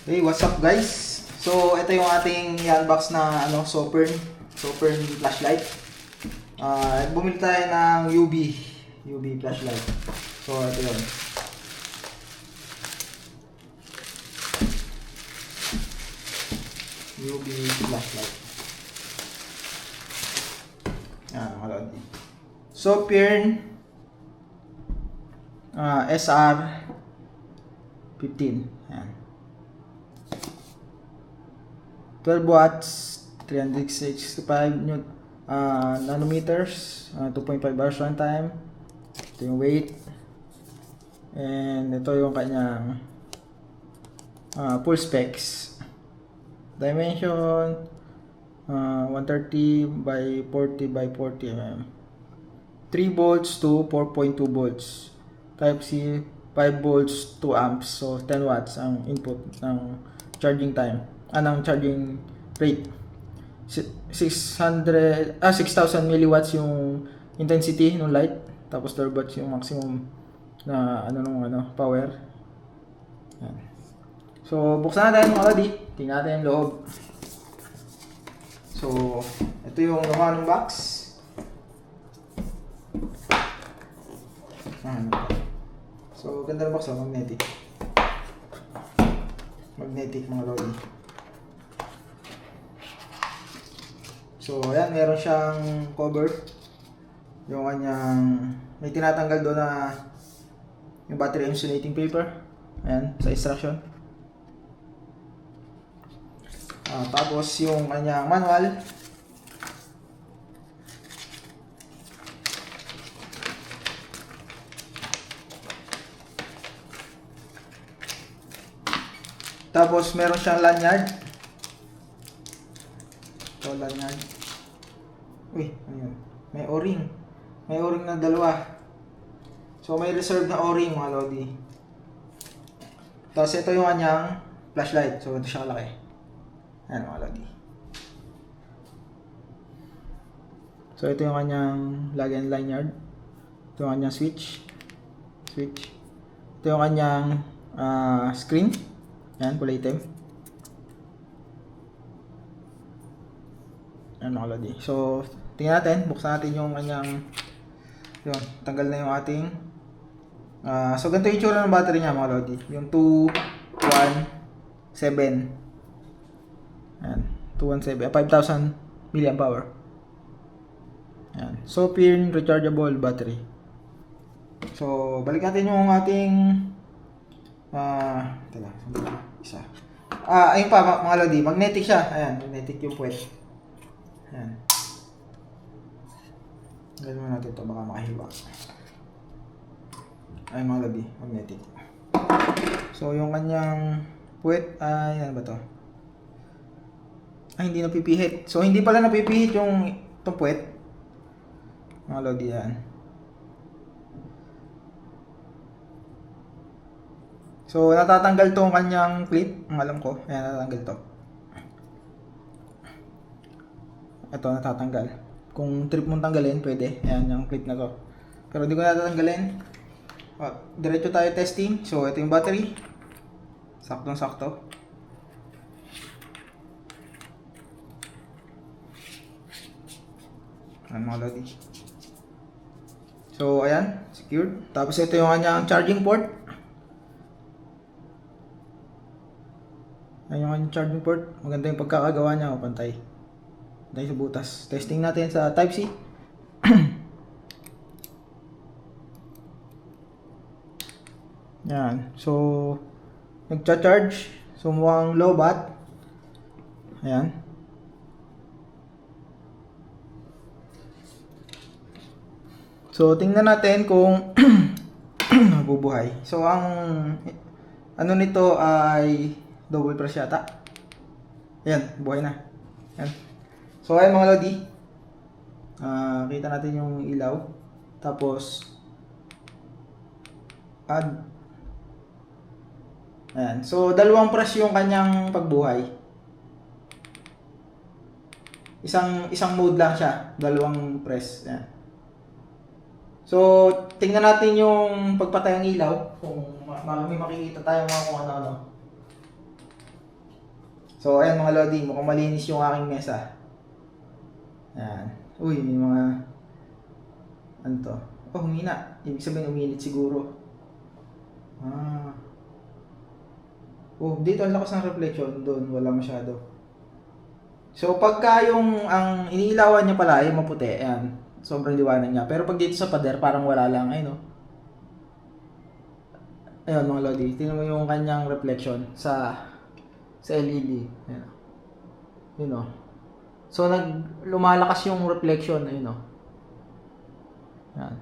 Hey, what's up guys? So, ito yung ating i-unbox na Sopern flashlight. Bumili tayo ng UV flashlight. So, ito yun. UV flashlight. Yan, nakalagay. Sopern SR15. Yan. 12 watts, 365 nanometers, 2.5 hours runtime. Ito yung weight. And ito yung kanyang full specs. Dimension 130 by 40 by 40 mm. 3 volts to 4.2 volts. Type C, 5 volts, 2 amps. So 10 watts ang input ng charging time. Ng charging rate. 6,000 milliwatts yung intensity ng light. Tapos 12 watts yung maximum na power. Yan. So buksan natin mga lodi. Tingnan natin yung loob. So ito yung laman ng box. So ganda ng box, magnetic. Magnetic mga lodi. So, ayan, meron siyang cover. Yung kanyang, may tinatanggal doon na yung battery insulating paper. Ayan, sa instruction. Tapos yung kanyang manual. Tapos meron siyang lanyard. Ito, lanyard. Uy, ano yun? May o-ring. May o-ring na dalawa. So, may reserve na o-ring mga lodi. Tapos, ito yung kanyang flashlight. So, ito siya kalaki. Ayan mga lodi. So, ito yung kanyang lagyan lanyard. Ito yung kanyang switch. Ito yung kanyang screen. Ayan, kulay itim. Ayan mga lodi. So, tingnan natin. Buksan natin yung kanyang yun, tanggal na yung ating so, ganito yung itsura ng battery niya mga lodi. Yung 217. Ayan, 217. 5,000 mAh. Ayan. Sopern rechargeable battery. So, balik natin yung ating isa. Ayun pa mga lodi. Magnetic siya. Ayan, magnetic yung puwet. Ayan. Ganoon natin ito, baka makahiwa. Ay mga lodi, magnetic. So yung kanyang puwet ay ano ba to? Ay hindi napipihit. So hindi pala napipihit yung itong puwet. Mga lodi yan. So natatanggal tong kanyang clip, ang alam ko. Ayan, natatanggal to. Ito natatanggal. Kung trip mong tanggalin, pwede. Ayan yung clip na to. Pero hindi ko natatanggalin. Diretso tayo testing. So, ito yung battery. Saktong-sakto. Ayan mga lodi. So, ayan. Secured. Tapos ito yung kanyang charging port. Ayan yung kanyang charging port. Maganda yung pagkakagawa niya. Pantay. Dahil sa butas. Testing natin sa Type-C. Yan. So, nagcha-charge. So, mukhang low bat. Ayan. So, tingnan natin kung mabubuhay. So, ang ano nito ay double press yata. Ayan, buhay na. Ayan. So, ayan mga lodi. Kita natin yung ilaw. Tapos, add. Ayan. So, dalawang press yung kanyang pagbuhay. Isang mode lang siya. Dalawang press. Ayan. So, tingnan natin yung pagpatay ng ilaw. Kung may makikita tayo mga kung ano-ano. So, ayan mga Lodi, mukhang malinis yung aking mesa. Ayan. Uy, may mga... Ano to? Oh, humina. Ibig sabihin, uminit siguro. Ah. Oh, dito ang lakas ng reflection. Doon, wala masyado. So, pagka yung... Ang iniilawan niya pala, yung maputi. Ayan. Sobrang liwanag niya. Pero pag dito sa pader, parang wala lang. Ayun, no? Ayun, mga Lodi. Tingnan mo yung kanyang reflection sa LED. Ayan. Yun, no? So, lumalakas yung reflection. Ayun, no? Ayan.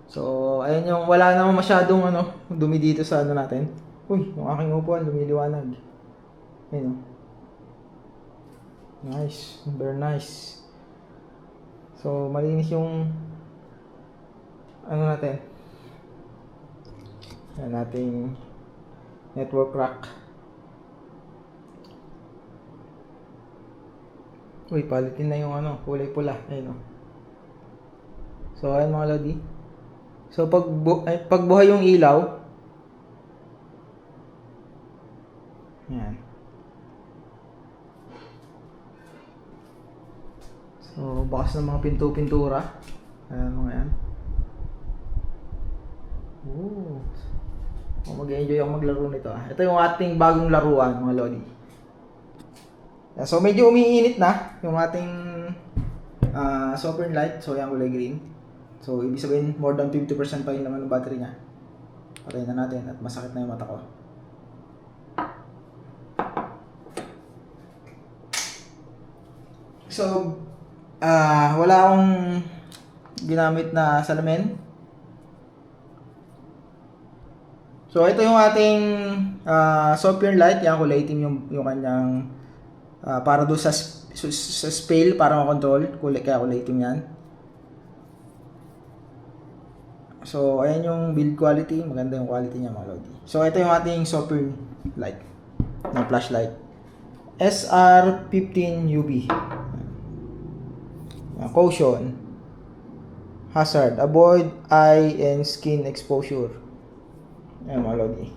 So, ayun yung wala naman masyadong dumi dito sa natin. Uy, yung aking upuan, lumiliwanag. Ayun, no? Nice. Very nice. So, malinis yung natin. Yan nating network rack. Uy, palitin na yung kulay pula. Ayun, no? So, ayun mga Lodi. So, pagbuhay yung ilaw, yan. So, bakas ng mga pintura. Ayan mga yan. Ooh. Mag-enjoy ako maglaro nito. Ito yung ating bagong laruan mga Lodi. So, medyo umiinit na yung ating sovereign light. So, yan kulay green. So, ibig sabihin, more than 50% pa yung laman ng battery niya. Patayin na natin at masakit na yung mata ko. So, wala akong ginamit na salamin. So, ito yung ating sovereign light. Yan kulay itim yung kanyang para doon sa spell para makontrol. Kaya kulay itim yan. So, ayan yung build quality. Maganda yung quality niya mga Lodi. So, ito yung ating sovereign light na flashlight. SR15UV. Caution. Hazard. Avoid eye and skin exposure. Ayan mga Lodi.